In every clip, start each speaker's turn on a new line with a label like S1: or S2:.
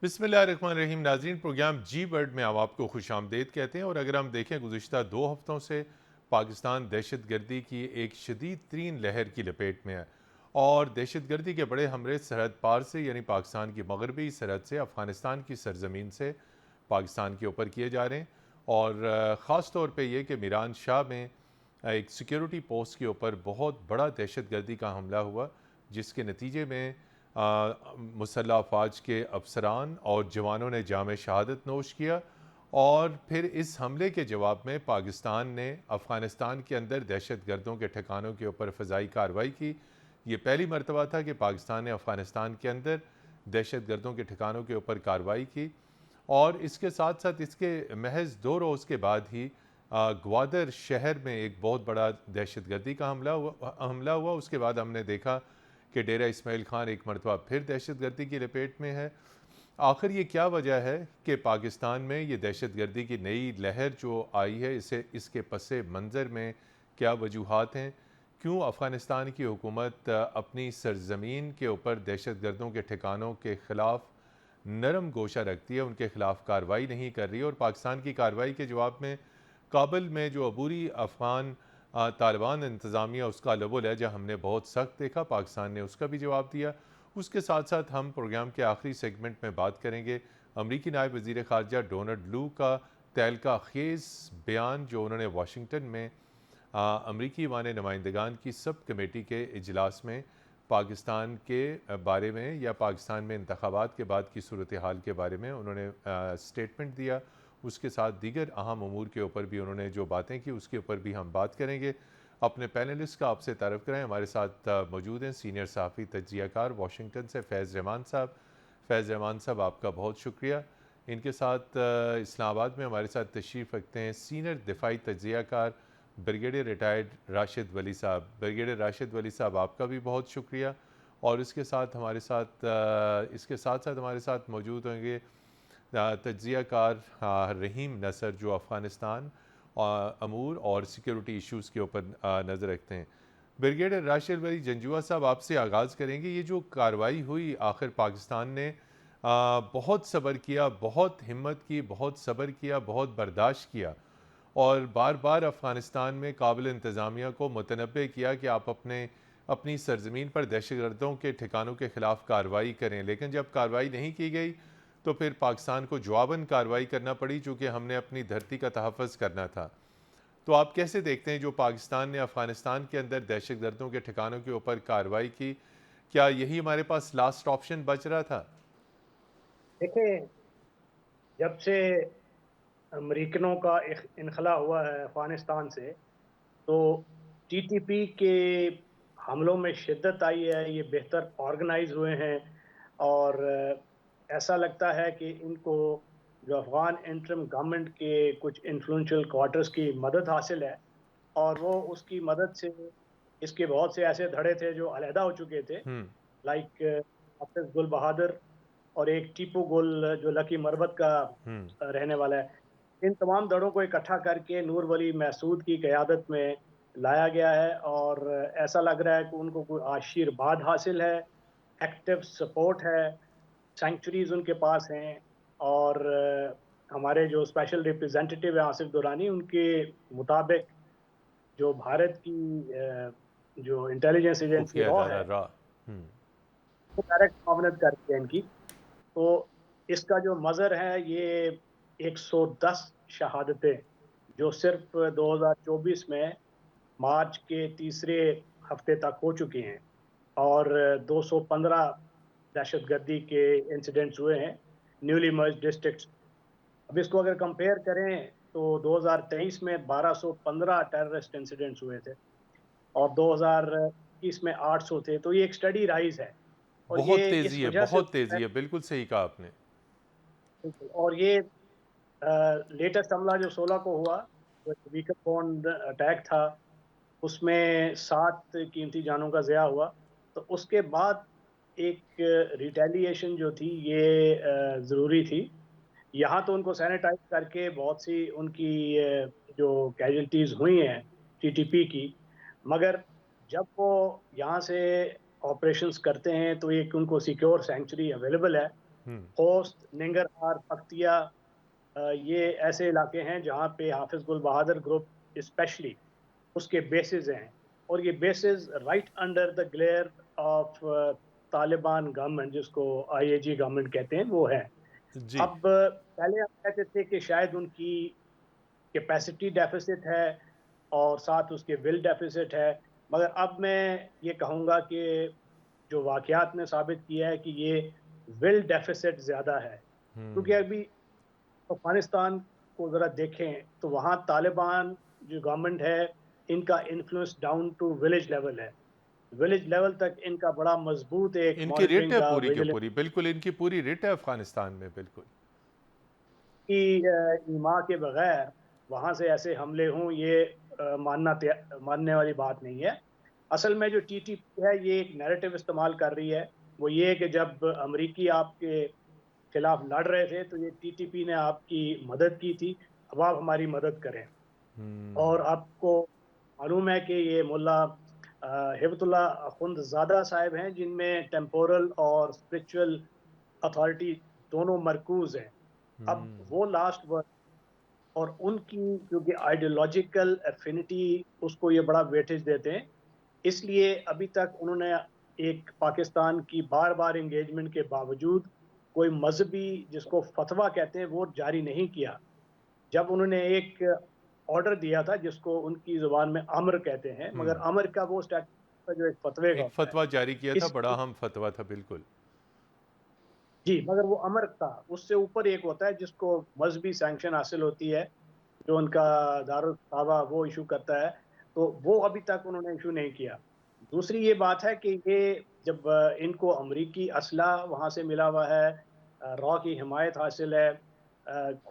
S1: بسم اللہ الرحمن الرحیم ناظرین، پروگرام جی ورڈ میں آپ کو خوش آمدید کہتے ہیں۔ اور اگر ہم دیکھیں گزشتہ 2 ہفتوں سے پاکستان دہشت گردی کی ایک شدید ترین لہر کی لپیٹ میں ہے، اور دہشت گردی کے بڑے حملے سرحد پار سے یعنی پاکستان کی مغربی سرحد سے افغانستان کی سرزمین سے پاکستان کے اوپر کیے جا رہے ہیں۔ اور خاص طور پہ یہ کہ میران شاہ میں ایک سیکیورٹی پوسٹ کے اوپر بہت بڑا دہشت گردی کا حملہ ہوا، جس کے نتیجے میں مسلح افواج کے افسران اور جوانوں نے جام شہادت نوش کیا۔ اور پھر اس حملے کے جواب میں پاکستان نے افغانستان کے اندر دہشت گردوں کے ٹھکانوں کے اوپر فضائی کارروائی کی۔ یہ پہلی مرتبہ تھا کہ پاکستان نے افغانستان کے اندر دہشت گردوں کے ٹھکانوں کے اوپر کارروائی کی، اور اس کے ساتھ ساتھ اس کے محض 2 روز کے بعد ہی گوادر شہر میں ایک بہت بڑا دہشت گردی کا حملہ ہوا۔ اس کے بعد ہم نے دیکھا کہ ڈیرہ اسماعیل خان ایک مرتبہ پھر دہشت گردی کی لپیٹ میں ہے۔ آخر یہ کیا وجہ ہے کہ پاکستان میں یہ دہشت گردی کی نئی لہر جو آئی ہے، اس کے پس منظر میں کیا وجوہات ہیں؟ کیوں افغانستان کی حکومت اپنی سرزمین کے اوپر دہشت گردوں کے ٹھکانوں کے خلاف نرم گوشہ رکھتی ہے، ان کے خلاف کارروائی نہیں کر رہی؟ اور پاکستان کی کارروائی کے جواب میں کابل میں جو عبوری افغان طالبان انتظامیہ، اس کا لب و لہجہ ہم نے بہت سخت دیکھا، پاکستان نے اس کا بھی جواب دیا۔ اس کے ساتھ ساتھ ہم پروگرام کے آخری سیگمنٹ میں بات کریں گے امریکی نائب وزیر خارجہ ڈونلڈ لو کا تہلکہ خیز بیان جو انہوں نے واشنگٹن میں امریکی ایوان نمائندگان کی سب کمیٹی کے اجلاس میں پاکستان کے بارے میں یا پاکستان میں انتخابات کے بعد کی صورتحال کے بارے میں انہوں نے سٹیٹمنٹ دیا۔ اس کے ساتھ دیگر اہم امور کے اوپر بھی انہوں نے جو باتیں کی، اس کے اوپر بھی ہم بات کریں گے۔ اپنے پینلسٹ کا آپ سے تعارف کرائیں۔ ہمارے ساتھ موجود ہیں سینئر صحافی تجزیہ کار واشنگٹن سے فیض رحمان صاحب۔ فیض رحمان صاحب، آپ کا بہت شکریہ۔ ان کے ساتھ اسلام آباد میں ہمارے ساتھ تشریف رکھتے ہیں سینئر دفاعی تجزیہ کار بریگیڈیئر ریٹائرڈ راشد ولی صاحب۔ بریگیڈیئر راشد ولی صاحب، آپ کا بھی بہت شکریہ۔ اور اس کے ساتھ ہمارے ساتھ موجود ہوں گے تجزیہ کار رحیم نصر، جو افغانستان امور اور سیکیورٹی ایشوز کے اوپر نظر رکھتے ہیں۔ بریگیڈیئر راشد ولی جنجوعہ صاحب، آپ سے آغاز کریں گے۔ یہ جو کارروائی ہوئی، آخر پاکستان نے بہت صبر کیا، بہت ہمت کی، بہت صبر کیا، بہت برداشت کیا، اور بار بار افغانستان میں قابل انتظامیہ کو متنبہ کیا کہ آپ اپنی سرزمین پر دہشت گردوں کے ٹھکانوں کے خلاف کارروائی کریں، لیکن جب کارروائی نہیں کی گئی تو پھر پاکستان کو جواباً کارروائی کرنا پڑی، چونکہ ہم نے اپنی دھرتی کا تحفظ کرنا تھا۔ تو آپ کیسے دیکھتے ہیں جو پاکستان نے افغانستان کے اندر دہشت گردوں کے ٹھکانوں کے اوپر کارروائی کی؟ کیا یہی ہمارے پاس لاسٹ آپشن بچ رہا تھا؟
S2: دیکھیں، جب سے امریکنوں کا انخلا ہوا ہے افغانستان سے، تو ٹی ٹی پی کے حملوں میں شدت آئی ہے، یہ بہتر آرگنائز ہوئے ہیں، اور ایسا لگتا ہے کہ ان کو جو افغان انٹرم گورنمنٹ کے کچھ انفلوئنشل کوارٹرز کی مدد حاصل ہے، اور وہ اس کی مدد سے اس کے بہت سے ایسے دھڑے تھے جو علیحدہ ہو چکے تھے،
S1: ہم
S2: لائک حافظ گل بہادر اور ایک ٹیپو گل جو لکی مربت کا
S1: ہم
S2: رہنے والا ہے۔ ان تمام دڑوں کو اکٹھا کر کے نور ولی محسود کی قیادت میں لایا گیا ہے، اور ایسا لگ رہا ہے کہ ان کو کوئی آشیرواد حاصل ہے، ایکٹیو سپورٹ ہے، سینکچریز ان کے پاس ہیں، اور ہمارے جو اسپیشل ریپریزنٹیٹیو ہیں آصف دورانی، ان کے مطابق جو بھارت کی جو انٹیلیجنس ایجنسی
S1: خفیہ
S2: را
S1: ادارہ
S2: ہے،
S1: را ہم
S2: وہ ڈائریکٹ معاونت کرتی ہے ان کی۔ تو اس کا جو مظہر ہے، یہ 110 شہادتیں جو صرف 2024 میں مارچ کے تیسرے ہفتے تک ہو چکی ہیں، اور 215 دہشت گردی کے انسیڈنٹس ہوئے ہیں نیولی مرج ڈسٹرکٹس۔ اب اس کو اگر کمپیئر کریں تو 2023 میں 1215 ٹیررسٹ انسیڈنٹس ہوئے تھے، اور 2021 میں 800 تھے، تو یہ ایک اسٹڈی رائز ہے، اور
S1: بہت
S2: یہ اس
S1: تیزی ہے،
S2: وجہ سے
S1: بہت تیزی ہے، بالکل صحیح کہا آپ نے۔
S2: اور یہ لیٹسٹ حملہ جو 16 کو ہوا، جو ویکر بونڈ اٹیک تھا، اس میں 7 قیمتی جانوں کا ضیاع ہوا۔ تو اس کے بعد ایک ریٹیلیشن جو تھی، یہ ضروری تھی۔ یہاں تو ان کو سینیٹائز کر کے بہت سی ان کی جو کیجلٹیز ہوئی ہیں ٹی ٹی پی کی، مگر جب وہ یہاں سے آپریشنز کرتے ہیں تو ایک ان کو سیکیور سینکچری اویلیبل ہے،
S1: ہوں
S2: خوست، ننگرہار، پکتیا، یہ ایسے علاقے ہیں جہاں پہ حافظ گل بہادر گروپ اسپیشلی اس کے بیسز ہیں، اور یہ bases right under the glare of Taliban government, جس کو آئی اے جی گورنمنٹ کہتے ہیں، وہ ہے۔
S1: جی
S2: اب پہلے ہم کہتے تھے کہ شاید ان کی کیپیسٹی ڈیفیسٹ ہے اور ساتھ اس کے ول ڈیفیسٹ ہے، مگر اب میں یہ کہوں گا کہ جو واقعات نے ثابت کیا ہے کہ یہ ول ڈیفیسٹ زیادہ ہے، کیونکہ ابھی افغانستان کو ذرا دیکھیں تو وہاں طالبان جو گورنمنٹ ہے ان کا influence down to village level ہے، ولیج لیول تک ان کا بڑا مضبوط ایک
S1: ان کی رٹ
S2: مانیٹرنگ
S1: ہے
S2: کا
S1: پوری کے
S2: ویجیلنس
S1: پوری، بالکل ان کی پوری رٹ ہے افغانستان میں، بالکل
S2: کی ایما کے بغیر وہاں سے ایسے حملے ہوں، یہ ماننے والی بات نہیں ہے۔ اصل میں جو ٹی ٹی پی ہے یہ ایک نیریٹو استعمال کر رہی ہے، وہ یہ کہ جب امریکی آپ کے خلاف لڑ رہے تھے تو یہ ٹی ٹی پی نے آپ کی مدد کی تھی، اب آپ ہماری مدد کریں۔ اور آپ کو معلوم ہے کہ یہ ملا ہبت اللہ اخند زادہ صاحب ہیں، جن میں ٹیمپورل اور اسپرچول اتھارٹی دونوں مرکوز ہیں۔ اب وہ لاسٹ ورڈ اور ان کی کیونکہ آئیڈیولوجیکل ایفینٹی اس کو یہ بڑا ویٹیج دیتے ہیں، اس لیے ابھی تک انہوں نے ایک پاکستان کی بار بار انگیجمنٹ کے باوجود کوئی مذہبی جس کو فتویٰ کہتے ہیں وہ جاری نہیں کیا۔ جب انہوں نے ایک آرڈر دیا تھا جس کو ان کی زبان میں امر کہتے ہیں، مگر امر کا وہ اسٹیٹس جو ایک فتوے کا
S1: ایک
S2: ہوتا ہے،
S1: فتویٰ جاری کیا تھا،
S2: اس
S1: بڑا اہم فتویٰ تھا، بالکل
S2: جی، مگر وہ امر تھا، اس سے اوپر ایک ہوتا ہے جس کو مذہبی سینکشن حاصل ہوتی ہے، جو ان کا دارالصحابہ وہ ایشو کرتا ہے، تو وہ ابھی تک انہوں نے ایشو نہیں کیا۔ دوسری یہ بات ہے کہ یہ جب ان کو امریکی اسلحہ وہاں سے ملا ہوا ہے، را کی حمایت حاصل ہے،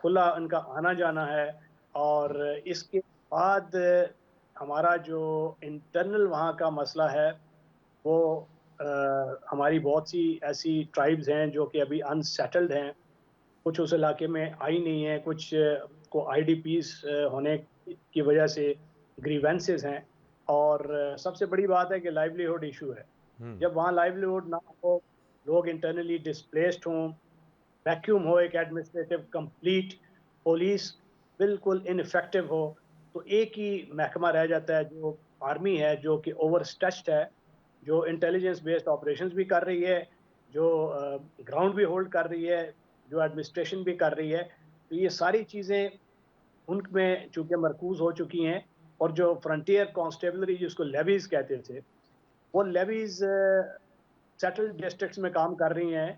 S2: کھلا ان کا آنا جانا ہے، اور اس کے بعد ہمارا جو انٹرنل وہاں کا مسئلہ ہے وہ ہماری بہت سی ایسی ٹرائبز ہیں جو کہ ابھی انسیٹلڈ ہیں، کچھ اس علاقے میں آئی نہیں ہیں، کچھ کو آئی ڈی پیز ہونے کی وجہ سے گریونسز ہیں، اور سب سے بڑی بات ہے کہ لائیولیہوڈ ایشو ہے۔ جب وہاں لائیولیہوڈ نہ ہو، لوگ انٹرنلی ڈسپلیسڈ ہوں، ویکیوم ہو ایک ایڈمنسٹریٹو کمپلیٹ، پولیس بالکل انفیکٹو ہو، تو ایک ہی محکمہ رہ جاتا ہے جو آرمی ہے، جو کہ اوور اسٹریچڈ ہے، جو انٹیلیجنس بیسڈ آپریشنز بھی کر رہی ہے، جو گراؤنڈ بھی ہولڈ کر رہی ہے، جو ایڈمنسٹریشن بھی کر رہی ہے۔ تو یہ ساری چیزیں ملک میں چونکہ مرکوز ہو چکی ہیں، اور جو فرنٹیئر کانسٹیبلری جس کو لیویز کہتے تھے، وہ لیویز سیٹل ڈسٹرکٹس میں کام کر رہی ہیں،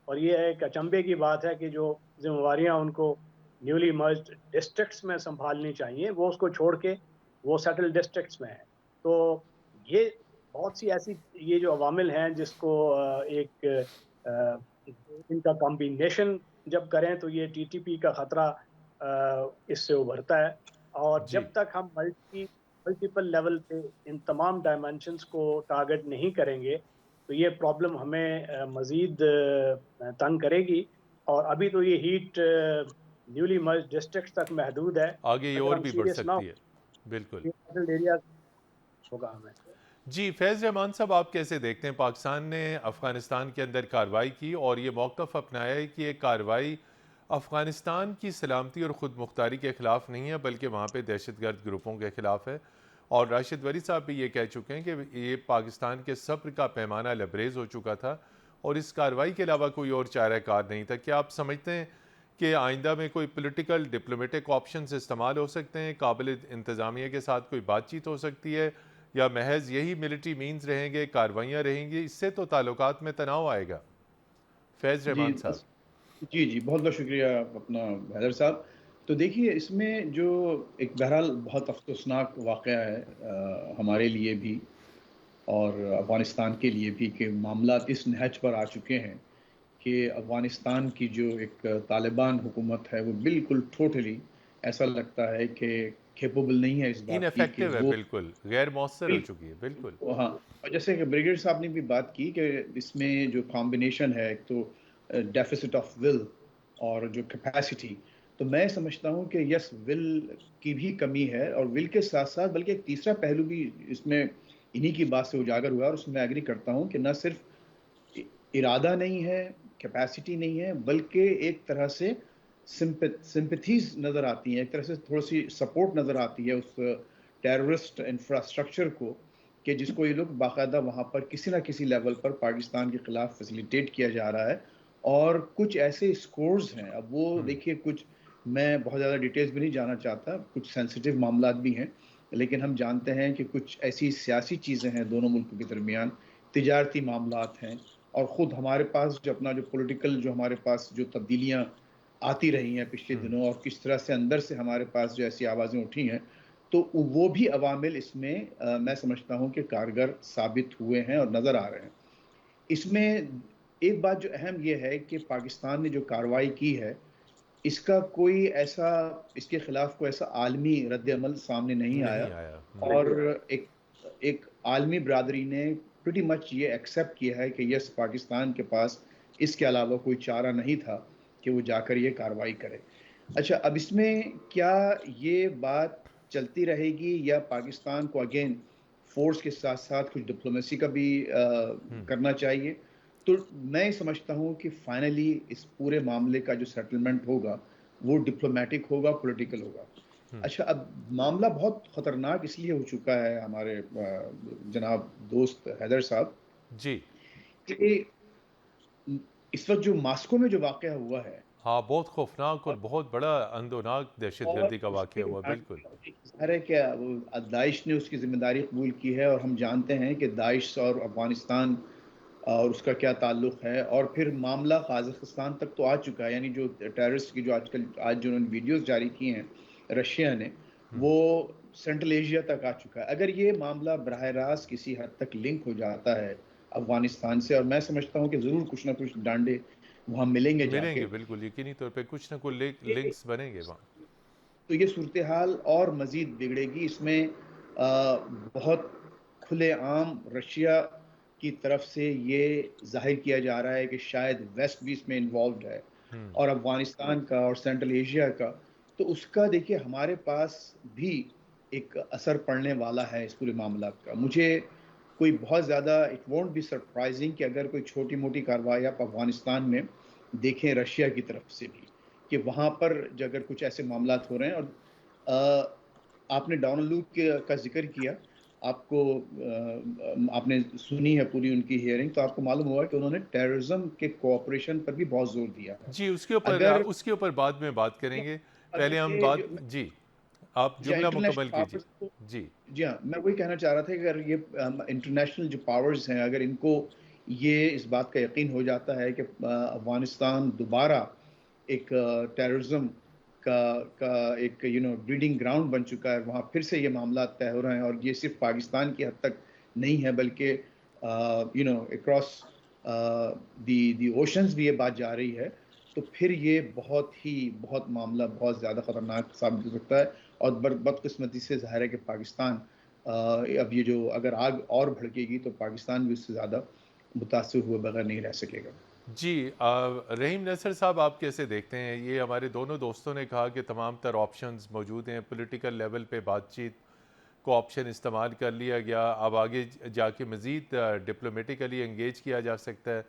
S2: اور یہ ایک اچنبے کی بات ہے کہ جو ذمہ داریاں ان کو نیولی مرجڈ ڈسٹرکٹس میں سنبھالنی چاہیے وہ اس کو چھوڑ کے وہ سیٹل ڈسٹرکٹس میں ہیں۔ تو یہ بہت سی ایسی یہ جو عوامل ہیں جس کو ایک ان کا کمبینیشن جب کریں تو یہ ٹی ٹی پی کا خطرہ اس سے ابھرتا ہے، اور
S1: جی
S2: جب تک ہم ملٹیپل لیول پہ ان تمام ڈائمینشنز کو ٹارگٹ نہیں کریں گے تو یہ پرابلم ہمیں مزید تنگ کرے گی، اور ابھی تو یہ ہیٹ نیولی مرج ڈسٹرکٹ تک محدود ہے،
S1: آگے یہ
S2: اگر
S1: اور
S2: ہم
S1: بھی بڑھ
S2: سیریس نہ
S1: سکتی ہے،
S2: ہو
S1: بالکل
S2: ایریا ہوگا ہمیں۔
S1: جی فیض رحمان صاحب، آپ کیسے دیکھتے ہیں پاکستان نے افغانستان کے اندر کارروائی کی اور یہ موقف اپنایا ہے کہ یہ کارروائی افغانستان کی سلامتی اور خود مختاری کے خلاف نہیں ہے بلکہ وہاں پہ دہشت گرد گروپوں کے خلاف ہے، اور راشد ولی صاحب بھی یہ کہہ چکے ہیں کہ یہ پاکستان کے صبر کا پیمانہ لبریز ہو چکا تھا اور اس کارروائی کے علاوہ کوئی اور چارہ کار نہیں تھا۔ کیا آپ سمجھتے ہیں کہ آئندہ میں کوئی پولیٹیکل ڈپلومیٹک آپشنز استعمال ہو سکتے ہیں، قابل انتظامیہ کے ساتھ کوئی بات چیت ہو سکتی ہے، یا محض یہی ملٹری مینز رہیں گے، کارروائیاں رہیں گی؟ اس سے تو تعلقات میں تناؤ آئے گا۔ فیض
S3: جی
S1: رحمان صاحب
S3: جی بہت بہت شکریہ اپنا حیدر صاحب۔ تو دیکھیے اس میں جو ایک بہرحال بہت افسوسناک واقعہ ہے ہمارے لیے بھی اور افغانستان کے لیے بھی کہ معاملات اس نہج پر آ چکے ہیں کہ افغانستان کی جو ایک طالبان حکومت ہے وہ بالکل ٹوٹلی ایسا لگتا ہے کہ کیپیبل نہیں ہے اس
S1: ان
S3: بات کی کہ
S1: افیکٹو ہے،
S3: وہ
S1: بالکل غیر مؤثر ہو چکی ہے، بالکل
S3: ہاں، اور جیسے کہ بریگیڈ صاحب نے بھی بات کی کہ اس میں جو کمبینیشن ہے ایک تو ڈیفیسٹ آف ول اور جو کیپیسٹی، تو میں سمجھتا ہوں کہ یس ول کی بھی کمی ہے، اور ول کے ساتھ ساتھ بلکہ ایک تیسرا پہلو بھی اس میں انہی کی بات سے اجاگر ہوا، اور اس میں ایگری کرتا ہوں کہ نہ صرف ارادہ نہیں ہے کیپیسٹی نہیں ہے، بلکہ ایک طرح سے سمپتھیز نظر آتی ہیں، ایک طرح سے تھوڑی سی سپورٹ نظر آتی ہے اس ٹیررسٹ انفراسٹرکچر کو، کہ جس کو یہ لوگ باقاعدہ وہاں پر کسی نہ کسی لیول پر پاکستان کے خلاف فیسیلیٹیٹ کیا جا رہا ہے. اور کچھ ایسے سکورز ہیں، اب وہ دیکھیے کچھ، میں بہت زیادہ ڈیٹیلز بھی نہیں جانا چاہتا، کچھ سینسیٹیو معاملات بھی ہیں، لیکن ہم جانتے ہیں کہ کچھ ایسی سیاسی چیزیں ہیں دونوں ملکوں کے درمیان، تجارتی معاملات ہیں، اور خود ہمارے پاس جو اپنا جو پولیٹیکل جو ہمارے پاس جو تبدیلیاں آتی رہی ہیں پچھلے دنوں، اور کس طرح سے اندر سے ہمارے پاس جو ایسی آوازیں اٹھی ہیں، تو وہ بھی عوامل اس میں میں سمجھتا ہوں کہ کارگر ثابت ہوئے ہیں اور نظر آ رہے ہیں. اس میں ایک بات جو اہم یہ ہے کہ پاکستان نے جو کارروائی کی ہے، اس کا کوئی ایسا، اس کے خلاف کوئی ایسا عالمی رد عمل سامنے نہیں آیا،
S1: نہیں آیا.
S3: اور ایک عالمی برادری نے پریٹی مچ یہ ایکسیپٹ کیا ہے کہ یس، پاکستان کے پاس اس کے علاوہ کوئی چارہ نہیں تھا کہ وہ جا کر یہ کارروائی کرے. اچھا، اب اس میں کیا یہ بات چلتی رہے گی، یا پاکستان کو اگین فورس کے ساتھ ساتھ کچھ ڈپلومیسی کا بھی کرنا چاہیے؟ تو میں سمجھتا ہوں کہ فائنلی اس پورے معاملے کا جو سیٹلمنٹ ہوگا وہ ڈپلومیٹک ہوگا، پولیٹیکل ہوگا. اچھا، اب معاملہ بہت خطرناک اس لیے ہو چکا ہے ہمارے جناب دوست حیدر صاحب،
S1: جی
S3: کہ اس وقت جو ماسکو میں جو واقعہ ہوا ہے،
S1: ہاں، بہت خوفناک اور بہت بڑا اندوناک دہشت
S3: اور
S1: گردی کا
S3: اس
S1: واقعہ
S3: کے
S1: ہوا. بالکل.
S3: ظاہر ہے کہ داعش نے اس کی ذمہ داری قبول کی ہے، اور ہم جانتے ہیں کہ داعش اور افغانستان اور اس کا کیا تعلق ہے. اور پھر معاملہ قازقستان تک تو آ چکا ہے، یعنی جو ٹیررسٹ کی جو آج جو انہوں نے ویڈیوز جاری کی ہیں رشیا نے، وہ سینٹرل ایشیا تک آ چکا ہے. اگر یہ معاملہ براہ راست کسی حد تک لنک ہو جاتا ہے افغانستان سے، اور میں سمجھتا ہوں کہ ضرور کچھ نہ کچھ ڈانڈے وہاں ملیں گے جا
S1: ملیں
S3: کے،
S1: گے، بالکل یقینی طور پہ کچھ نہ کچھ لنکس بنیں گے وہاں.
S3: تو یہ صورتحال اور مزید بگڑے گی. اس میں بہت کھلے عام رشیا کی طرف سے یہ ظاہر کیا جا رہا ہے کہ شاید ویسٹ بھی اس میں انوالوڈ ہے، اور افغانستان کا اور سینٹرل ایشیا کا. تو اس کا دیکھیے ہمارے پاس بھی ایک اثر پڑنے والا ہے اس پورے معاملات کا. مجھے کوئی بہت زیادہ اٹ وونٹ بی سرپرائزنگ کہ اگر کوئی چھوٹی موٹی کارروائی آپ افغانستان میں دیکھیں رشیا کی طرف سے بھی، کہ وہاں پر اگر کچھ ایسے معاملات ہو رہے ہیں. اور آپ نے ڈونلڈ کا ذکر کیا، آپ کو آپ نے سنی ہے پوری ان کی ہیئرنگ، تو آپ کو معلوم ہوگا کہ انہوں نے ٹیررزم کے کوآپریشن پر بھی بہت زور دیا ہے.
S1: جی، اس
S3: اگر
S1: کے اوپر بعد میں بات کریں گے. پہلے ہم
S3: یہ
S1: بات،
S3: جو
S1: جی آپ جملہ
S3: انٹرنیشنل
S1: مکمل کیجیے.
S3: پاورز کو،
S1: جی
S3: جی ہاں، میں وہی کہنا چاہ رہا تھا کہ اگر یہ انٹرنیشنل جو پاورز ہیں، اگر ان کو یہ اس بات کا یقین ہو جاتا ہے کہ افغانستان دوبارہ ایک ٹیررزم کا ایک بریڈنگ گراؤنڈ بن چکا ہے، وہاں پھر سے یہ معاملات طے ہو رہے ہیں، اور یہ صرف پاکستان کی حد تک نہیں ہے بلکہ اکراس دی اوشنز بھی یہ بات جا رہی ہے، تو پھر یہ بہت معاملہ بہت زیادہ خطرناک ثابت ہو سکتا ہے. اور بدقسمتی سے ظاہر ہے کہ پاکستان اب یہ جو اگر آگ اور بھڑکے گی تو پاکستان بھی اس سے زیادہ متاثر ہوئے بغیر نہیں رہ سکے گا.
S1: جی رحیم نصر صاحب، آپ کیسے دیکھتے ہیں؟ یہ ہمارے دونوں دوستوں نے کہا کہ تمام تر آپشنز موجود ہیں، پولیٹیکل لیول پہ بات چیت کو آپشن استعمال کر لیا گیا، اب آگے جا کے مزید ڈپلومیٹیکلی انگیج کیا جا سکتا ہے.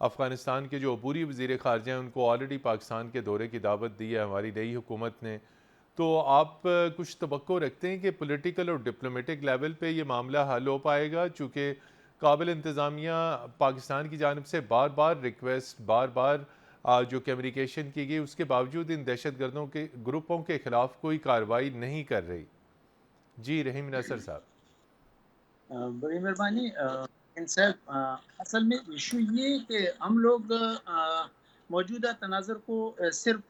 S1: افغانستان کے جو عبوری وزیر خارجہ ہیں ان کو آلریڈی پاکستان کے دورے کی دعوت دی ہے ہماری نئی حکومت نے. تو آپ کچھ توقع رکھتے ہیں کہ پولیٹیکل اور ڈپلومیٹک لیول پہ یہ معاملہ حل ہو پائے گا؟ چونکہ قابل انتظامیہ پاکستان کی جانب سے بار بار ریکویسٹ، بار بار جو کمیونیکیشن کی گئی، اس کے باوجود ان دہشت گردوں کے گروپوں کے خلاف کوئی کارروائی نہیں کر رہی. جی رحیم نصر صاحب.
S4: بڑی مہربانی صاحب. اصل میں ایشو یہ کہ ہم لوگ موجودہ تناظر کو صرف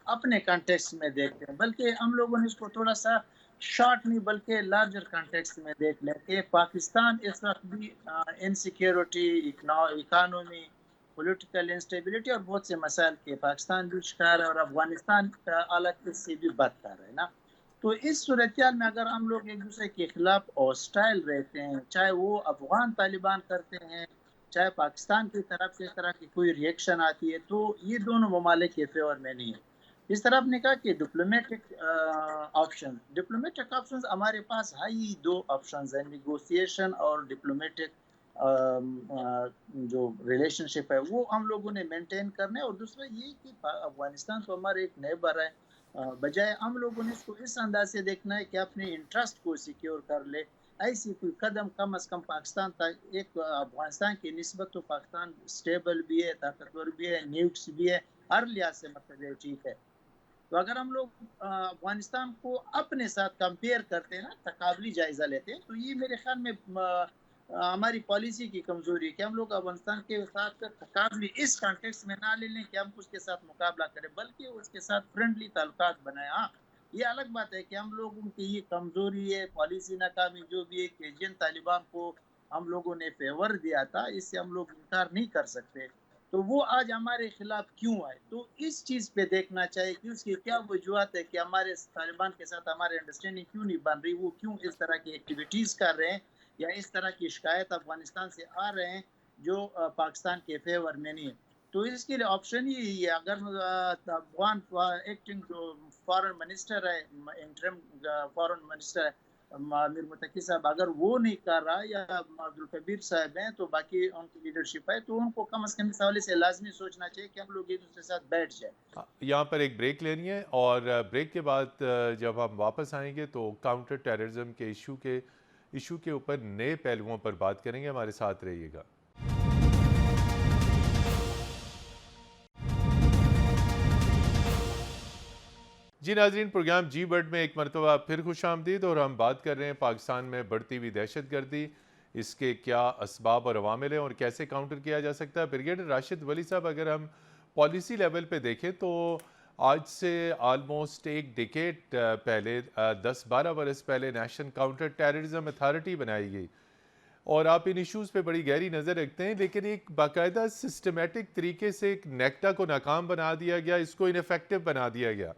S4: اپنے کانٹیکسٹ میں دیکھتے ہیں، بلکہ ہم لوگوں نے اس کو تھوڑا سا شارٹ نہیں بلکہ لارجر کانٹیکسٹ میں دیکھ لیں کہ پاکستان اس وقت بھی انسیکیورٹی، اکانومی، پولیٹیکل انسٹیبلٹی اور بہت سے مسائل کے پاکستان بھی شکار ہے، اور افغانستان کا حالت اس سے بھی بدتر ہے نا. تو اس صورتحال میں اگر ہم لوگ ایک دوسرے کے خلاف ہوسٹائل رہتے ہیں، چاہے وہ افغان طالبان کرتے ہیں، چاہے پاکستان کی طرف سے اس طرح کی کوئی ریئیکشن آتی ہے، تو یہ دونوں ممالک کے فیور میں نہیں ہے. اس طرح آپ نے کہا کہ ڈپلومیٹک آپشنز ہمارے پاس دو آپشنز ہیں، نیگوسیشن اور ڈپلومیٹک جو ریلیشن شپ ہے وہ ہم لوگوں نے مینٹین کرنا ہے. اور دوسرا یہ کہ افغانستان تو ہمارا ایک نیبر ہے, بجائے ہم لوگوں نے اس کو اس انداز سے دیکھنا ہے کہ اپنے انٹرسٹ کو سیکیور کر لے. ایسی کوئی قدم کم از کم پاکستان تک, ایک افغانستان کی نسبت تو پاکستان سٹیبل بھی ہے, طاقتور بھی ہے, نیوٹس بھی ہے, ہر لحاظ سے مطلب ہے ٹھیک ہے. تو اگر ہم لوگ افغانستان کو اپنے ساتھ کمپیئر کرتے ہیں نا, تقابلی جائزہ لیتے ہیں, تو یہ میرے خیال میں ہماری پالیسی کی کمزوری ہے کہ ہم لوگ افغانستان کے ساتھ تقابلی اس کانٹیکس میں نہ لے لیں کہ ہم اس کے ساتھ مقابلہ کریں, بلکہ اس کے ساتھ فرینڈلی تعلقات بنائیں. ہاں یہ الگ بات ہے کہ ہم لوگوں کی یہ کمزوری ہے, پالیسی ناکامی جو بھی ہے, کہ جن طالبان کو ہم لوگوں نے فیور دیا تھا اس سے ہم لوگ انکار نہیں کر سکتے, تو وہ آج ہمارے خلاف کیوں آئے. تو اس چیز پہ دیکھنا چاہیے کہ اس کی کیا وجوہات ہے کہ ہمارے طالبان کے ساتھ ہمارے انڈرسٹینڈنگ کیوں نہیں بن رہی, وہ کیوں اس طرح کی ایکٹیویٹیز کر رہے ہیں یا اس طرح کی شکایت افغانستان سے آ رہے ہیں جو پاکستان کے فیور میں نہیں ہے. تو اس کے لیے آپشن یہی ہے, اگر افغان ایکٹنگ جو فارن منسٹر ہے, انٹرم فارن منسٹر ہے میر متقی صاحب, اگر وہ نہیں کر رہا یا عبدالکبیر صاحب ہیں تو باقی ان کی لیڈرشپ ہے, تو ان کو کم از کم اس حوالے سے لازمی سوچنا چاہیے کہ ہم لوگ ایک دوسرے کے ساتھ بیٹھ جائیں.
S1: یہاں پر ایک بریک لینی ہے اور بریک کے بعد جب ہم واپس آئیں گے تو کاؤنٹر ٹیررزم کے ایشو کے اوپر نئے پہلوؤں پر بات کریں گے. ہمارے ساتھ رہیے گا. جی ناظرین, پروگرام جی برڈ میں ایک مرتبہ پھر خوش آمدید, اور ہم بات کر رہے ہیں پاکستان میں بڑھتی ہوئی دہشت گردی, اس کے کیا اسباب اور عوامل ہیں اور کیسے کاؤنٹر کیا جا سکتا ہے. بریگیڈیئر راشد ولی صاحب, اگر ہم پالیسی لیول پہ دیکھیں تو آج سے آلموسٹ ایک ڈیکیڈ پہلے 10-12 برس پہلے نیشنل کاؤنٹر ٹیررزم اتھارٹی بنائی گئی, اور آپ ان ایشوز پہ بڑی گہری نظر رکھتے ہیں, لیکن ایک باقاعدہ سسٹمیٹک طریقے سے ایک نیکٹا کو ناکام بنا دیا گیا, اس کو انیفیکٹو بنا دیا گیا.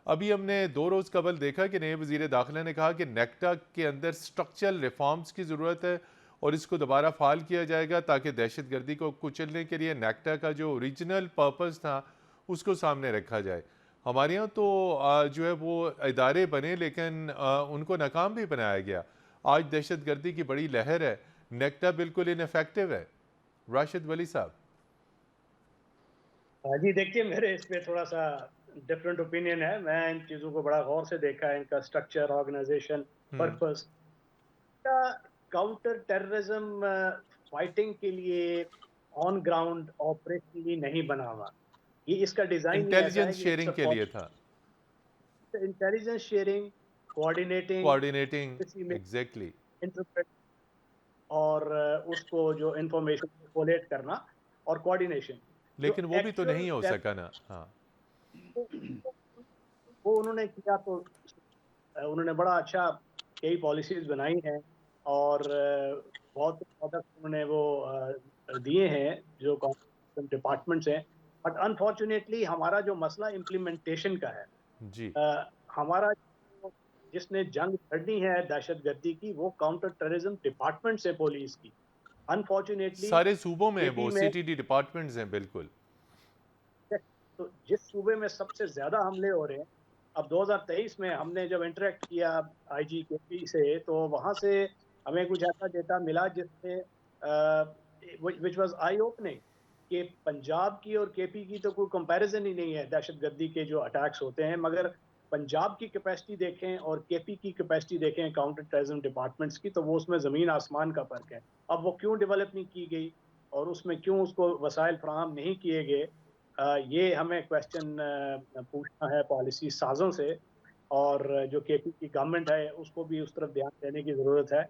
S1: ابھی ہم نے 2 روز قبل دیکھا کہ نئے وزیر داخلہ نے کہا کہ نیکٹا کے اندر سٹرکچرل ریفارمز کی ضرورت ہے اور اس کو دوبارہ فعال کیا جائے گا تاکہ دہشت گردی کو کچلنے کے لیے نیکٹا کا جو اوریجنل پرپس تھا اس کو سامنے رکھا جائے. ہمارے ہاں تو جو ہے وہ ادارے بنے لیکن ان کو ناکام بھی بنایا گیا. آج دہشت گردی کی بڑی لہر ہے, نیکٹا بالکل انیفیکٹو ہے. راشد ولی صاحب.
S2: جی دیکھیے, میرے اس پہ تھوڑا سا ڈفرینٹ اوپینین ہے. میں ان چیزوں کو بڑا غور سے دیکھا ہے, ان کا structure, organisation, purpose. Counter terrorism fighting کے لیے آن گراؤنڈ آپریشنلی نہیں بنا ہوا. یہ اس کا ڈیزائن ہی ایسا ہے
S1: انٹیلیجنس
S2: کہ
S1: شیئرنگ کے لیے تھا.
S2: Intelligence sharing, coordinating,
S1: coordinating, exactly.
S2: اور اس کو جو انفارمیشن کولیٹ کرنا اور کوآرڈینیشن, جو
S1: لیکن وہ بھی تو نہیں ہو سکا نا. ہاں
S2: وہ انہوں نے کیا, تو انہوں نے بڑا اچھا کئی پالیسیز بنائی ہیں اور بہت پروڈکٹ انہوں نے وہ دیے ہیں جو ڈپارٹمنٹس ہیں. بٹ انفارچونیٹلی ہمارا جو مسئلہ امپلیمنٹیشن کا ہے,
S1: جی,
S2: ہمارا جس نے جنگ لڑنی ہے دہشت گردی کی, وہ کاؤنٹر ٹیررزم ڈپارٹمنٹ سے پولیس کی. انفارچونیٹلی
S1: سارے صوبوں میں
S2: کے پی
S1: وہ
S2: میں,
S1: سی ٹی ڈی ڈپارٹمنٹس ہیں. بالکل.
S2: تو جس صوبے میں سب سے زیادہ حملے ہو رہے ہیں, اب 2023 میں ہم نے جب انٹریکٹ کیا آئی جی کے پی سے, تو وہاں سے ہمیں کچھ ایسا ڈیٹا ملا جس سے وچ واز آئی اوپننگ کہ پنجاب کی اور کے پی کی تو کوئی کمپیریزن ہی نہیں ہے دہشت گردی کے جو اٹیکس ہوتے ہیں, مگر پنجاب کی کیپیسٹی دیکھیں اور کے پی کی کیپیسٹی دیکھیں کاؤنٹر ٹیررزم ڈپارٹمنٹس کی, تو وہ اس میں زمین آسمان کا فرق ہے. اب وہ کیوں ڈیولپ نہیں کی گئی اور اس میں کیوں اس کو وسائل فراہم نہیں کیے گئے, یہ ہمیں کویسچن پوچھنا ہے پالیسی سازوں سے, اور جو کے پی کی گورنمنٹ ہے اس کو بھی اس طرف دھیان دینے کی ضرورت ہے.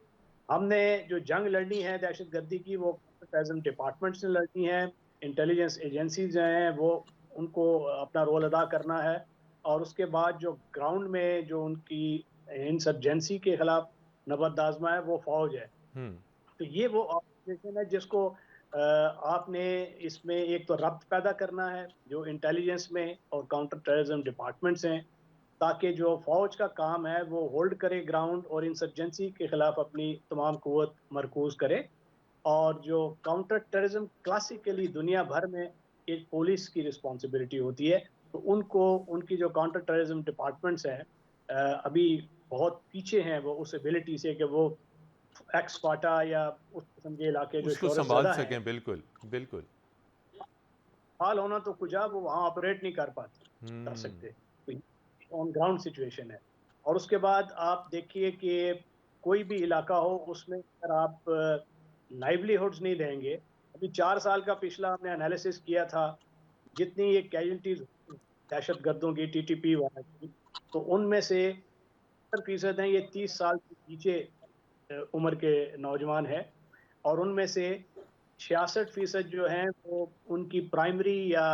S2: ہم نے جو جنگ لڑنی ہے دہشت گردی کی, وہ ٹیررزم ڈپارٹمنٹ سے لڑنی ہے, انٹیلیجنس ایجنسیز ہیں وہ ان کو اپنا رول ادا کرنا ہے, اور اس کے بعد جو گراؤنڈ میں جو ان کی انسرجنسی کے خلاف نبرد آزما ہے وہ فوج ہے. تو یہ وہ آرگنائزیشن ہے جس کو آپ نے اس میں ایک تو ربط پیدا کرنا ہے جو انٹیلیجنس میں اور کاؤنٹر ٹیررزم ڈپارٹمنٹس ہیں, تاکہ جو فوج کا کام ہے وہ ہولڈ کرے گراؤنڈ اور انسرجنسی کے خلاف اپنی تمام قوت مرکوز کرے. اور جو کاؤنٹر ٹیررزم کلاسیکلی دنیا بھر میں ایک پولیس کی رسپانسبلٹی ہوتی ہے, تو ان کی جو کاؤنٹر ٹیررزم ڈپارٹمنٹس ہیں ابھی بہت پیچھے ہیں وہ اس ایبلٹی سے کہ وہ ایکس فاٹا یا اس قسم کے علاقے جو
S1: اس کو
S2: شہرت
S1: سنبھال
S2: زدہ ہیں،
S1: سکیں. بالکل بالکل.
S2: حال ہونا تو کجا وہ وہاں آپریٹ نہیں کر سکتے. آن گراؤنڈ سچویشن ہے. اور اس کے بعد آپ دیکھیے کہ کوئی بھی علاقہ ہو اس میں اگر آپ لائیولی ہوڈز نہیں دیں گے. ابھی 4 سال کا پچھلا ہم نے انالیسس کیا تھا جتنی یہ کیجولٹیز دہشت گردوں کی ٹی ٹی پی وغیرہ کی، تو ان میں سے 70% ہیں یہ 30 سال کے نیچے عمر کے نوجوان ہیں، اور ان میں سے 66% جو ہیں وہ ان کی پرائمری یا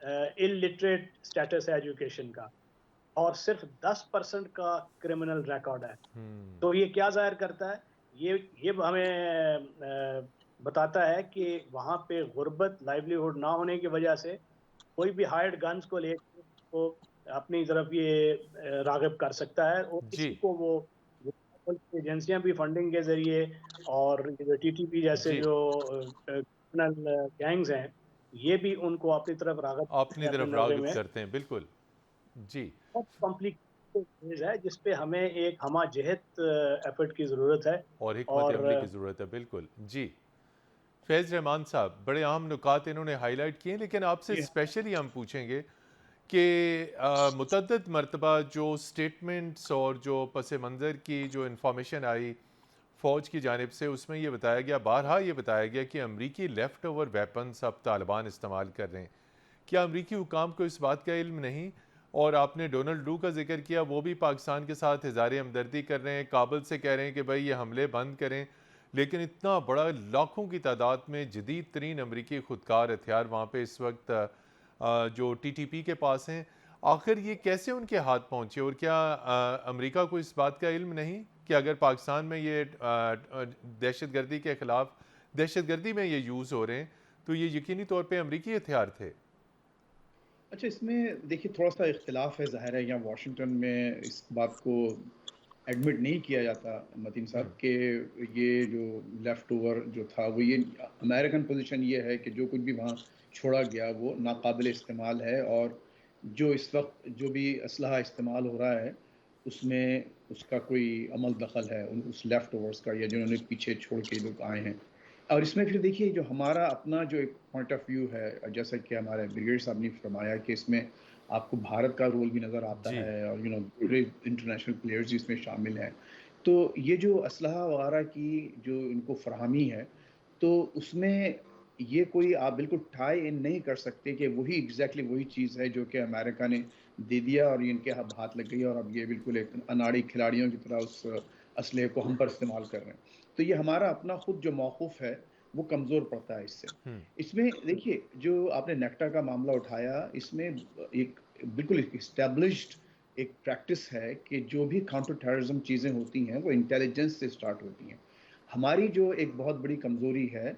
S2: الٹریٹ سٹیٹس ہے ایجوکیشن کا، اور صرف 10% کا کرمنل ریکارڈ ہے. تو یہ کیا ظاہر کرتا ہے؟ یہ ہمیں بتاتا ہے کہ وہاں پہ غربت، لائیولیہوڈ نہ ہونے کی وجہ سے کوئی بھی ہائرڈ گنز کو لے کے وہ اپنی طرف یہ راغب کر سکتا ہے، اور
S1: جی
S2: اسی کو وہ ایجنسیاں بھی فنڈنگ کے ذریعے اور ٹی ٹی پی جیسے
S1: جی
S2: جو کرمنل گینگز ہیں یہ بھی ان کو اپنی طرف راغب کرتے
S1: اپنی
S2: ہیں اپنے
S1: طرف
S2: نغے
S1: راغب
S2: میں.
S1: کرتے ہیں. بالکل. جی
S2: بہت کمپلیکیٹڈ چیز ہے جس پہ ہمیں ایک ہمہ جہت ایفرٹ کی ضرورت ہے.
S1: اور حکمت
S2: اور
S1: عملی کی ضرورت ہے. بالکل. جی فیض رحمان صاحب بڑے اہم نکات انہوں نے ہائی لائٹ کیے، لیکن آپ سے
S3: جی
S1: اسپیشلی ہم پوچھیں گے کہ متعدد مرتبہ جو سٹیٹمنٹس اور جو پس منظر کی جو انفارمیشن آئی فوج کی جانب سے، اس میں یہ بتایا گیا، بارہا یہ بتایا گیا کہ امریکی لیفٹ اوور ویپنز اب طالبان استعمال کر رہے ہیں. کیا امریکی حکام کو اس بات کا علم نہیں؟ اور آپ نے ڈونلڈ ڈو کا ذکر کیا، وہ بھی پاکستان کے ساتھ اظہار ہمدردی کر رہے ہیں، کابل سے کہہ رہے ہیں کہ بھائی یہ حملے بند کریں، لیکن اتنا بڑا لاکھوں کی تعداد میں جدید ترین امریکی خودکار ہتھیار وہاں پہ اس وقت جو ٹی ٹی پی کے پاس ہیں. آخر یہ کیسے ان کے ہاتھ پہنچے؟ اور کیا امریکہ کو اس بات کا علم نہیں کہ اگر پاکستان میں یہ دہشت گردی کے خلاف دہشت گردی میں یہ یوز ہو رہے ہیں تو یہ یقینی طور پہ امریکی ہتھیار تھے؟
S3: اچھا، اس میں دیکھیے تھوڑا سا اختلاف ہے. ظاہر ہے یہاں واشنگٹن میں اس بات کو ایڈمٹ نہیں کیا جاتا متین صاحب کہ یہ جو لیفٹ اوور جو تھا وہ یہ امریکن پوزیشن یہ ہے کہ جو کچھ بھی وہاں چھوڑا گیا وہ ناقابل استعمال ہے، اور جو اس وقت جو بھی اسلحہ استعمال ہو رہا ہے اس میں اس کا کوئی عمل دخل ہے اس لیفٹ اوورز کا، یا جنہوں نے پیچھے چھوڑ کے لوگ آئے ہیں. اور اس میں پھر دیکھیے جو ہمارا اپنا جو ایک پوائنٹ آف ویو ہے، جیسا کہ ہمارے بریگیڈ صاحب نے فرمایا کہ اس میں آپ کو بھارت کا رول بھی نظر آتا
S1: جی
S3: ہے، اور پورے انٹرنیشنل پلیئرز اس میں شامل ہیں. تو یہ جو اسلحہ وغیرہ کی جو ان کو فراہمی ہے، تو اس میں یہ کوئی آپ بالکل ٹائی ان نہیں کر سکتے کہ وہی ایگزیکٹلی وہی چیز ہے جو کہ امریکہ نے دے دیا اور ان کے ہاتھ لگ گئی، اور اب یہ بالکل ایک اناڑی کھلاڑیوں کی طرح اس اسلحے کو ہم پر استعمال کر رہے ہیں. تو یہ ہمارا اپنا خود جو موقف ہے وہ کمزور پڑتا ہے اس سے. اس میں دیکھیے جو آپ نے نیکٹا کا معاملہ اٹھایا، اس میں ایک بالکل اسٹیبلشڈ ایک پریکٹس ہے کہ جو بھی کاؤنٹر ٹیررزم چیزیں ہوتی ہیں وہ انٹیلیجنس سے سٹارٹ ہوتی ہیں. ہماری جو ایک بہت بڑی کمزوری ہے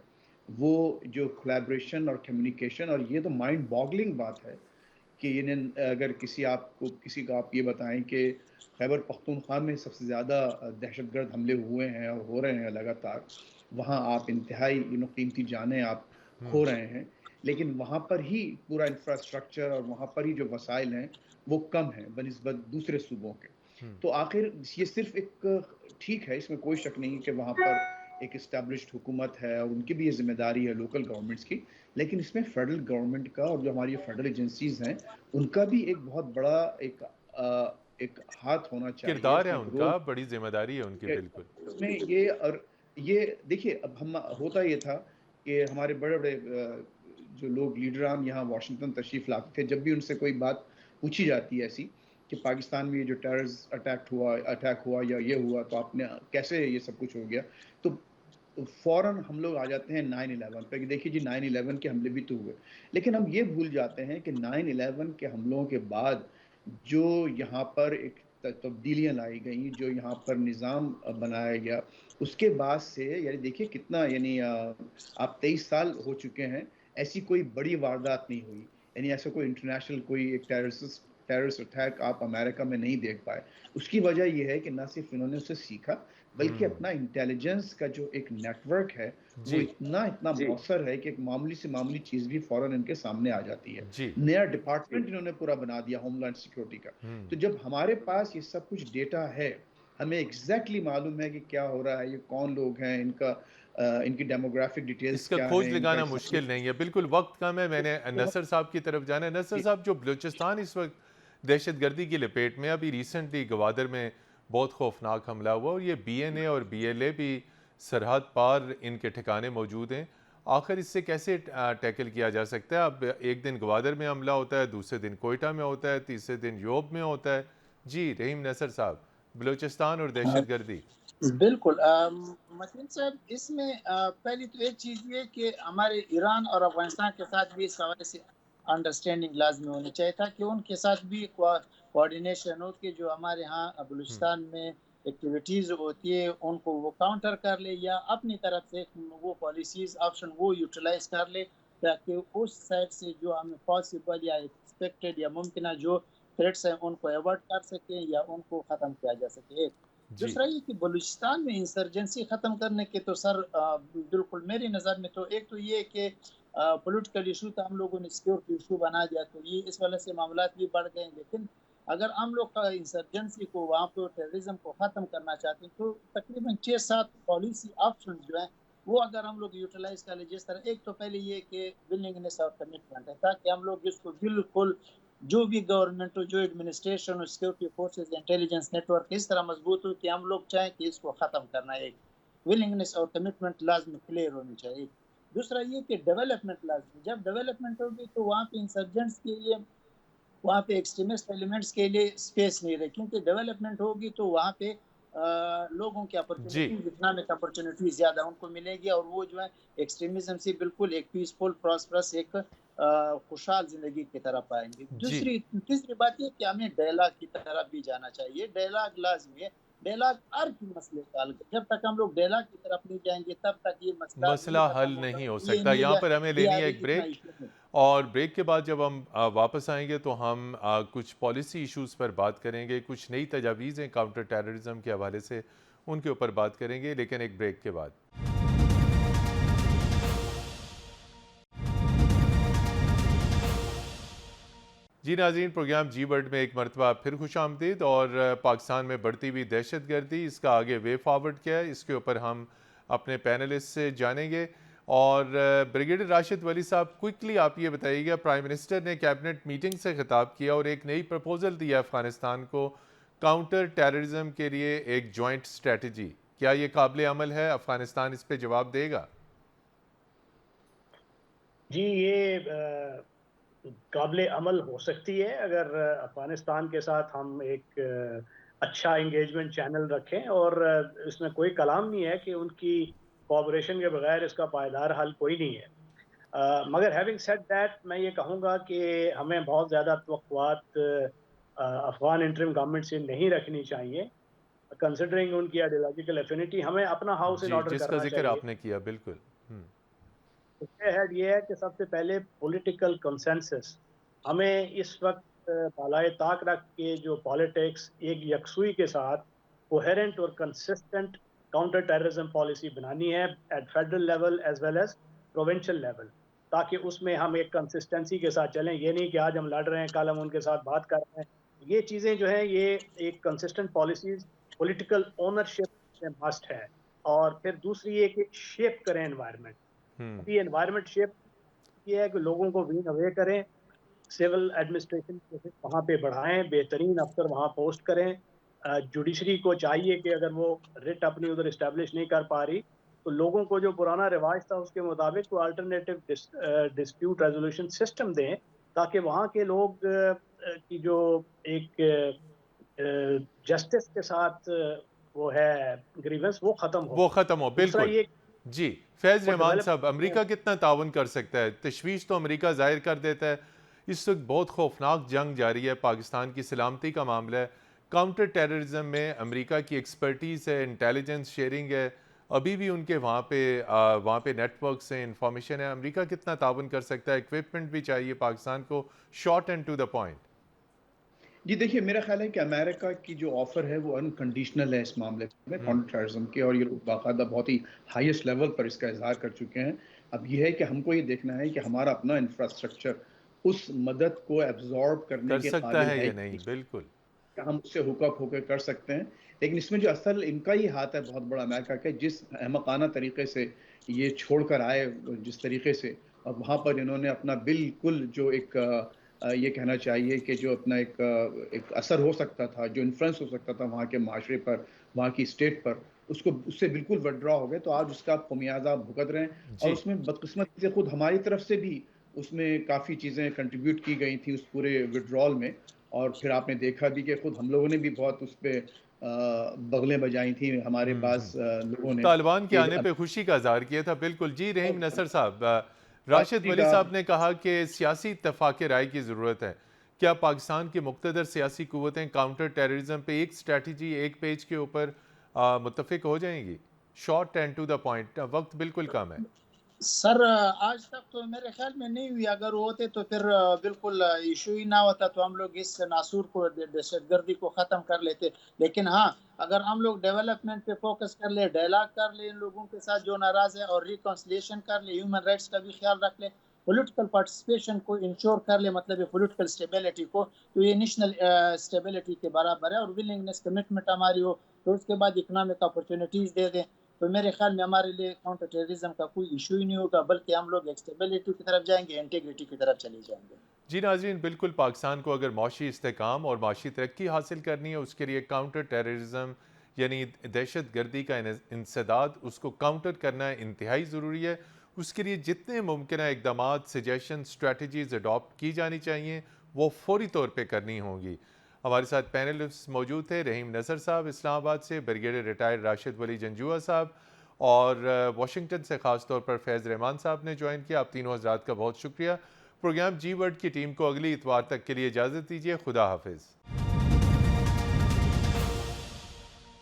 S3: وہ جو کولیبریشن اور کمیونیکیشن، اور یہ تو مائنڈ باگلنگ بات ہے کہ اگر کسی کا آپ یہ بتائیں کہ خیبر پختونخوا میں سب سے زیادہ دہشت گرد حملے ہوئے ہیں اور ہو رہے ہیں لگاتار، وہاں آپ انتہائی قیمتی جانیں آپ کھو رہے ہیں، لیکن وہاں پر ہی پورا انفراسٹرکچر اور وہاں پر ہی جو وسائل ہیں وہ کم ہیں بنسبت دوسرے صوبوں کے. تو آخر یہ صرف ایک ٹھیک ہے، اس میں کوئی شک نہیں کہ وہاں پر ایک اسٹیبلشڈ حکومت ہے اور ان کی بھی یہ ذمہ داری ہے لوکل گورنمنٹس کی، لیکن اس میں فیڈرل گورنمنٹ کا اور جو ہماری فیڈرل ایجنسیز ہیں ان کا بھی ایک بہت بڑا ایک ہاتھ ہونا چاہیے،
S1: کردار
S3: اس
S1: ہے
S3: میں ایک
S1: ان
S3: رول.
S1: کا، بڑی ذمہ داری ہے ان کی. بالکل.
S3: اس میں یہ اور یہ دیکھیے اب ہم ہوتا یہ تھا کہ ہمارے بڑے بڑے جو لوگ لیڈران یہاں واشنگٹن تشریف لاتے تھے، جب بھی ان سے کوئی بات پوچھی جاتی ہے ایسی کہ پاکستان میں یہ جو اٹیک ہوا یا یہ ہوا تو آپ نے کیسے یہ سب کچھ ہو گیا، تو فوراً ہم لوگ آ جاتے ہیں 9/11 پہ کہ دیکھیے جی 9/11 کے حملے بھی تو ہوئے. لیکن ہم یہ بھول جاتے ہیں کہ 9/11 کے حملوں کے بعد جو یہاں پر ایک تبدیلیاں لائی گئیں، جو یہاں پر نظام بنایا گیا، اس کے بعد سے یعنی دیکھیے کتنا آپ 23 سال ہو چکے ہیں، ایسی کوئی بڑی واردات نہیں ہوئی، یعنی ایسا کوئی انٹرنیشنل کوئی ایک ٹیررسٹ اٹیک آپ امریکہ میں نہیں دیکھ پائے. اس کی وجہ یہ ہے کہ نہ صرف انہوں نے اسے سیکھا بلکہ اپنا انٹیلیجنس کا جو ایک نیٹ ورک ہے وہ
S1: جی
S3: اتنا مؤثر ہے کہ ایک معمولی سے معمولی چیز بھی فوراً ان کے سامنے آ جاتی ہے.
S1: جی
S3: نیا ڈپارٹمنٹ انہوں نے پورا بنا دیا ہوم لینڈ سیکورٹی کا. تو جب ہمارے پاس یہ سب کچھ ڈیٹا ہے ہمیں ایگزیکٹلی معلوم ہے کہ کیا ہو رہا ہے، یہ کون لوگ ہیں، ان کی ڈیموگرافک ڈیٹیلز
S1: اس کا
S3: کیا
S1: کھوج
S3: ہیں، ان کا
S1: لگانا
S3: ایک
S1: مشکل نہیں ہے. بالکل وقت کم ہے. میں نے نصر صاحب کی طرف جانا ہے. نصر صاحب، جو بلوچستان اس وقت دہشت گردی کی لپیٹ میں، ابھی ریسنٹلی گوادر میں بہت خوفناک حملہ ہوا، اور یہ بی این اے اور بی ایل اے بھی سرحد پار ان کے ٹھکانے موجود ہیں. آخر اس سے کیسے ٹیکل کیا جا سکتا ہے؟ اب ایک دن گوادر میں حملہ ہوتا ہے، دوسرے دن کوئٹہ میں ہوتا ہے، تیسرے دن یوب میں ہوتا ہے. جی رحیم نصر صاحب، بلوچستان اور دہشت گردی.
S4: بالکل متین صاحب، اس میں پہلی تو ایک چیز یہ کہ ہمارے ایران اور افغانستان کے ساتھ بھی اس حوالے سے انڈرسٹینڈنگ لازمی ہونی چاہیے تھا کہ ان کے ساتھ بھی کوآرڈینیشن ہو کہ جو ہمارے ہاں بلوچستان میں ایکٹیویٹیز ہوتی ہے ان کو وہ کاؤنٹر کر لے، یا اپنی طرف سے وہ پالیسیز آپشن وہ یوٹیلائز کر لے، تاکہ اس سائڈ سے جو ہمیں پاسبل یا ایکسپیکٹڈ یا ممکنہ جو تھریٹس ہیں ان کو ایورٹ کر سکیں یا ان کو ختم کیا جا سکے.
S1: جی
S4: دوسرا یہ کہ بلوچستان میں انسرجنسی ختم کرنے کے تو سر بالکل میری نظر میں تو ایک تو یہ کہ پولیٹیکل ایشو تو ہم لوگوں نے سیکورٹی ایشو بنا دیا، تو یہ اس وجہ سے معاملات بھی بڑھ گئے. لیکن اگر ہم لوگ کا انسرجنسی کو وہاں پہ ٹیررزم کو ختم کرنا چاہتے ہیں تو تقریباً 6-7 پالیسی آپشن جو ہیں وہ اگر ہم لوگ یوٹیلائز کر لیں. جس طرح ایک تو پہلے یہ کہ ولنگنیس اور کمٹمنٹ ہے، تاکہ ہم لوگ اس کو بالکل جو بھی گورنمنٹ ہو، جو ایڈمنسٹریشن ہو، security forces, intelligence network اس طرح مضبوط ہو کہ ہم لوگ چاہیں کہ اس کو ختم کرنا ہے. ایک ولنگنیس اور کمٹمنٹ لازمی کلیئر ہونی چاہیے. دوسرا یہ کہ ڈیولپمنٹ لازمی، جب ڈیولپمنٹ ہوگی تو وہاں پہ انسرجنٹس کے لیے، وہاں پہ ایکسٹریمسٹ ایلیمنٹس کے لیے اسپیس نہیں رہے، کیونکہ ڈیولپمنٹ ہوگی تو وہاں پہ لوگوں کی
S1: جی
S4: اپرچونیٹیز، اکنامک اپرچونیٹیز زیادہ ان کو ملے گی، اور وہ جو ہے ایکسٹریمزم سے بالکل ایک پیسفل پراسپرس ایک خوشحال زندگی کی طرف آئیں گے.
S1: جی
S4: تیسری بات یہ کہ ہمیں ڈائلاگ کی طرف بھی جانا چاہیے. ڈائلاگ لازمی ہے، ڈائلاگ ہر کی مسئلے کا حل. جب تک ہم لوگ ڈائلاگ کی طرف نہیں جائیں گے تب تک یہ مسئلہ
S1: مسئلہ
S4: نہیں
S1: حل
S4: ختم ہوگا.
S1: نہیں ہو
S4: یہ
S1: سکتا. یہاں
S4: نہیں
S1: پر ہمیں
S4: ڈی
S1: لینی
S4: آر
S1: ہے
S4: اے
S1: ایک
S4: اتنا
S1: بریک،
S4: ایشو نہیں.
S1: اور بریک کے بعد جب ہم واپس آئیں گے تو ہم کچھ پالیسی ایشوز پر بات کریں گے، کچھ نئی تجاویزیں کاؤنٹر ٹیررزم کے حوالے سے ان کے اوپر بات کریں گے، لیکن ایک بریک کے بعد. جی ناظرین، پروگرام جی ورلڈ میں ایک مرتبہ پھر خوش آمدید. اور پاکستان میں بڑھتی ہوئی دہشت گردی، اس کا آگے وے فارورڈ کیا ہے، اس کے اوپر ہم اپنے پینلسٹ سے جانیں گے. اور بریگیڈیئر راشد ولی صاحب، کوئکلی آپ یہ بتائیے گا، پرائم منسٹر نے کیبنٹ میٹنگ سے خطاب کیا اور ایک نئی پرپوزل دیا افغانستان کو کاؤنٹر ٹیررزم کے لیے ایک جوائنٹ اسٹریٹجی. کیا یہ قابل عمل ہے؟ افغانستان اس پہ جواب دے گا؟
S2: جی یہ قابل عمل ہو سکتی ہے اگر افغانستان کے ساتھ ہم ایک اچھا انگیجمنٹ چینل رکھیں، اور اس میں کوئی کلام نہیں ہے کہ ان کی کوآپریشن کے بغیر اس کا پائیدار حل کوئی نہیں ہے. مگر ہیونگ سیڈ دیٹ، میں یہ کہوں گا کہ ہمیں بہت زیادہ توقعات افغان انٹرم گورنمنٹ سے نہیں رکھنی چاہیے. کنسیڈرنگ ان کی آئیڈیالوجیکل ایفینٹی، ہمیں اپنا ہاؤس ان
S1: جی،
S2: آرڈر
S1: جس کا
S2: کرنا
S1: ذکر
S2: چاہیے.
S1: آپ نے کیا، بالکل.
S2: ہیڈ یہ ہے کہ سب سے پہلے پولیٹیکل کنسنسس، ہمیں اس وقت بالائے طاق رکھ کے جو پالیٹکس ایک یکسوئی کے ساتھ کوہیرنٹ اور کنسسٹنٹ کاؤنٹر ٹیررزم پالیسی بنانی ہے at federal level as well as provincial level, تاکہ اس میں ہم ایک کنسسٹنسی کے ساتھ چلیں. یہ نہیں کہ آج ہم لڑ رہے ہیں کل ہم ان کے ساتھ بات کر رہے ہیں. یہ چیزیں جو ہیں یہ ایک کنسسٹنٹ پالیسیز پولیٹیکل اونرشپ میں مسٹ ہے. اور پھر دوسری یہ کہ شیپ کریں انوائرمنٹ. ابھی انوائرمنٹ شیپ یہ ہے کہ لوگوں کو وین اوے کریں، سول ایڈمنسٹریشن وہاں پہ بڑھائیں، بہترین افسر وہاں پوسٹ کریں. جوڈیشری کو چاہیے کہ اگر وہ رٹ اپنی ادھر اسٹیبلش نہیں کر پا رہی تو لوگوں کو جو پرانا رواج تھا اس کے مطابق وہ الٹرنیٹو ڈسپیوٹ ریزولوشن سسٹم دیں، تاکہ وہاں کے لوگ کی جو ایک جسٹس کے ساتھ وہ ہے گریونس وہ ختم ہو.
S1: وہ ختم ہو.
S2: دوسرا
S1: بالکل.
S2: یہ
S1: جی فیض
S2: وہ
S1: رحمان صاحب، امریکہ کتنا تعاون کر سکتا ہے؟ تشویش تو امریکہ ظاہر کر دیتا ہے. اس وقت بہت خوفناک جنگ جاری ہے، پاکستان کی سلامتی کا معاملہ ہے. کاؤنٹر ٹیررزم میں امریکہ کی ایکسپرٹیز ہے، انٹیلیجنس شیئرنگ ہے، ابھی بھی ان کے وہاں پہ نیٹ ورکس ہیں، انفارمیشن ہے. امریکہ کتنا تعاون کر سکتا ہے؟ ایکوپمنٹ بھی چاہیے پاکستان کو، short and to the point.
S3: جی دیکھیے، میرا خیال ہے کہ امریکہ کی جو آفر ہے وہ انکنڈیشنل ہے اس معاملے میں کاؤنٹر ٹیررزم کے، اور یہ لوگ باقاعدہ بہت ہی ہائیسٹ لیول پر اس کا اظہار کر چکے ہیں. اب یہ ہے کہ ہم کو یہ دیکھنا ہے کہ ہمارا اپنا انفراسٹرکچر اس مدد کو ایبزارب کرنے
S1: کر
S3: کے
S1: سکتا
S3: قابل
S1: ہے
S3: ہے
S1: یا
S3: کہ
S1: نہیں. بالکل.
S3: کہ ہم اس سے ہوک اپ ہو کے کر سکتے ہیں، لیکن اس میں جو اصل ان کا ہی ہاتھ ہے بہت بڑا امریکہ کا، جس احمقانہ طریقے سے یہ چھوڑ کر آئے جس طریقے سے، اور وہاں پر انہوں نے اپنا بالکل جو ایک یہ کہنا چاہیے کہ جو اپنا ایک اثر ہو سکتا تھا، جو انفلوئنس ہو سکتا تھا وہاں کے معاشرے پر، وہاں کی اسٹیٹ پر، اس سے بالکل وڈرا ہو گئے. تو آج اس کا خمیازہ بھگت رہے ہیں، اور
S1: جی
S3: اس میں بدقسمتی سے خود ہماری طرف سے بھی اس میں کافی چیزیں کنٹریبیوٹ کی گئی تھیں اس پورے وڈرال میں. اور پھر آپ نے دیکھا بھی کہ خود ہم لوگوں نے بھی بہت اس پہ بغلیں بجائی تھیں ہمارے بعض لوگوں نے
S1: طالبان کے
S3: کہ
S1: آنے پہ خوشی کا اظہار کیا تھا. بالکل جی رحیم نصر صاحب، راشد
S3: واپسی
S1: ولی
S3: کا.
S1: صاحب نے کہا کہ سیاسی اتفاق رائے کی ضرورت ہے. کیا پاکستان کی مقتدر سیاسی قوتیں کاؤنٹر ٹیررزم پہ ایک سٹریٹجی ایک پیج کے اوپر متفق ہو جائیں گی؟ Short and to the point, وقت بالکل کم ہے.
S4: سر آج تک تو میرے خیال میں نہیں ہوئی، اگر ہوتے تو پھر بالکل ایشو ہی نہ ہوتا، تو ہم لوگ اس ناسور کو، دہشت گردی کو ختم کر لیتے. لیکن ہاں، اگر ہم لوگ ڈیولپمنٹ پہ فوکس کر لیں، ڈائلاگ کر لیں ان لوگوں کے ساتھ جو ناراض ہے، اور ریکنسلیشن کر لیں، ہیومن رائٹس کا بھی خیال رکھ لیں، پولیٹیکل پارٹیسپیشن کو انشور کر لیں، مطلب یہ پولیٹیکل اسٹیبلٹی کو، تو یہ نیشنل اسٹیبلٹی کے برابر ہے. اور ولنگنس کمٹمنٹ ہماری ہو تو اس کے بعد اکنامک اپرچونیٹیز دے دیں، تو میرے خیال میں ہمارے لیے کاؤنٹر ٹیررزم کا کوئی ایشو ہی نہیں ہوگا، بلکہ ہم لوگ اسٹیبلٹی کی طرف جائیں گے، انٹیگریٹی کی طرف چلے جائیں گے.
S1: جی ناظرین، بالکل پاکستان کو اگر معاشی استحکام اور معاشی ترقی حاصل کرنی ہے، اس کے لیے کاؤنٹر ٹیررزم یعنی دہشت گردی کا انسداد، اس کو کاؤنٹر کرنا انتہائی ضروری ہے. اس کے لیے جتنے ممکنہ اقدامات، سجیشن، اسٹریٹجیز اڈاپٹ کی جانی چاہیے وہ فوری طور پہ کرنی ہوں گی. ہمارے ساتھ پینلسٹ موجود تھے، رحیم نصر صاحب اسلام آباد سے، بریگیڈیئر ریٹائرڈ راشد ولی جنجوعہ صاحب، اور واشنگٹن سے خاص طور پر فیض رحمان صاحب نے جوائن کیا. آپ تینوں حضرات کا بہت شکریہ. پروگرام جی ورلڈ کی ٹیم کو اگلی اتوار تک کے لیے اجازت دیجیے. خدا حافظ.